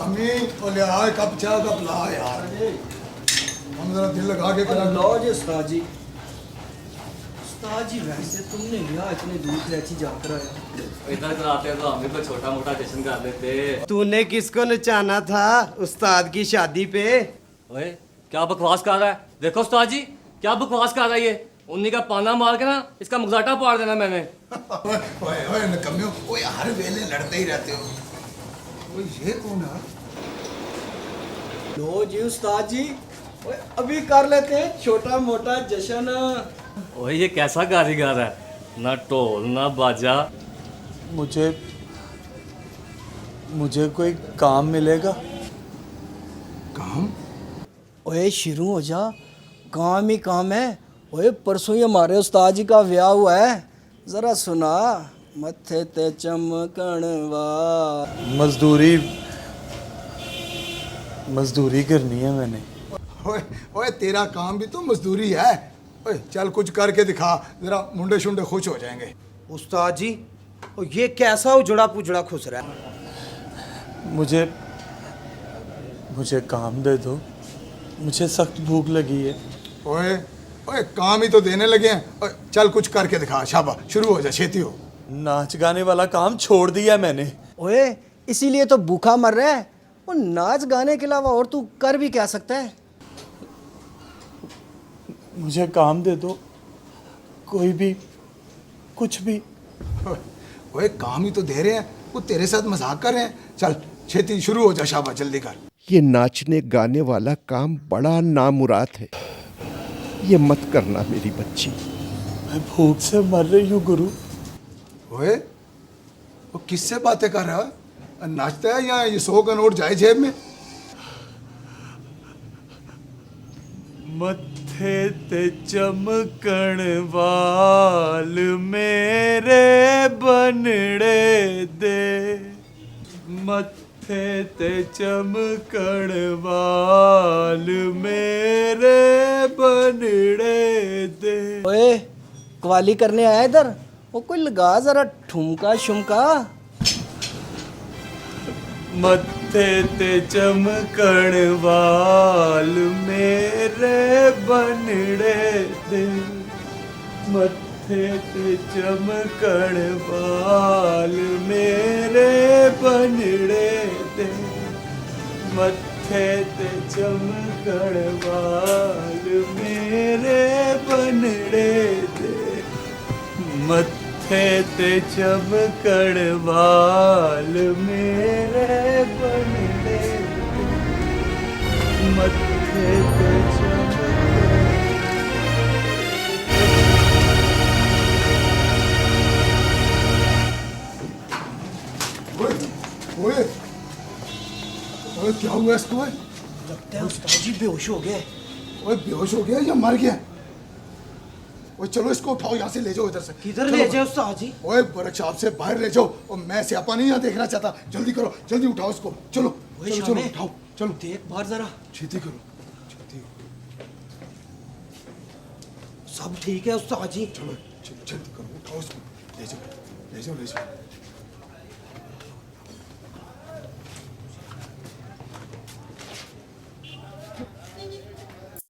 अम्मी ओ ले आए कप चाय कप ला यार, हम जरा दिल लगा के करा। लो जी उस्ताद जी। उस्ताद जी वैसे तुमने यहाँ इतने दूर से अच्छी जाकर आया। इधर कराते तो हम भी कोई छोटा मोटा जश्न कर लेते। तूने किसको नचाना था उस्ताद की शादी पे? ओए क्या बकवास कर रहा है? देखो उस्ताद जी क्या बकवास कर रहा है ये। उन्हीं का पाना मार के ना इसका मुगजाटा पाड़ देना मैंने। ओए ओए नकम्मियों, ओए हर वेले लड़ते ही रहते हो। ओए ये कौन है? लो जी उस्ताद जी, ओए अभी कर लेते हैं छोटा मोटा जश्न। ओए ये कैसा कारीगर है, ना ढोल ना बाजा। मुझे कोई काम मिलेगा? काम? ओए शुरू हो जा, काम ही काम है। ओए परसों ही हमारे उस्ताद जी का ब्याह हुआ है, जरा सुना। मत्थे ते चमकण वाल। मजदूरी करनी है मैंने। ओए ओए तेरा काम भी तो मजदूरी है। ओए चल कुछ करके दिखा, जरा मुंडे शुंडे खुश हो जाएंगे। उस्ताद जी ये कैसा उजड़ा पुजड़ा खुश रहा है? मुझे काम दे दो, मुझे सख्त भूख लगी है। ओए ओए काम ही तो देने लगे हैं। ओए चल कुछ करके दिखा, शाबाश शुरू हो जा, छेती हो। नाच गाने वाला काम छोड़ दिया मैंने। ओए इसीलिए तो भूखा मर रहा है। वो नाच गाने के अलावा और तू कर भी क्या सकता है? मुझे काम दे दो, कोई भी, कुछ भी। ओए काम ही तो दे रहे हैं, वो तेरे साथ मजाक कर रहे हैं। चल छेती शुरू हो जा, शाबाश जल्दी कर। ये नाचने गाने वाला काम बड़ा नामुराद है, ये मत करना मेरी बच्ची। मैं भूख से मर रही हूँ गुरु। ओए वो किससे बातें कर रहा है? नाचता है या ये 100 का नोट जाए जेब में? मत्थे ते चमकण वाल मेरे बनड़े दे, मत्थे ते चमकण वाल मेरे बनड़े दे। ओए कवाली करने आया इधर, वो कोई लगा जरा ठुमका शुमका। मत्थे ते चमकण वाल मेरे बनड़े दे, मत्थे ते चमकण वाल मेरे बनड़े दे, मत्थे ते चमकण वाल मेरे बनड़े दे, मत्थे ते चमकण वाल मेरे बनड़े दे, मत्थे ते चमकण। ओए ओए ओए क्या हुआ इसको? ओए लगता है उस्ताद जी बेहोश हो गए। ओए बेहोश हो गया या मर गया? ओए चलो इसको उठाओ, यहाँ से ले जाओ इधर से। किधर चलो ले जाए उस्ताद जी? ओए वर्कशॉप से बाहर ले जाओ, और मैं स्यापा नहीं यहाँ देखना चाहता। जल्दी करो, जल्दी उठाओ इसको। चलो ओए चलो चलो शामे, उठाओ, चलो देख बाहर जरा। छेती करो, छेती। सब ठीक है उस्ताद जी? चलो जल्दी करो, उठाओ इसको, ले जाओ ले जाओ ले जाओ।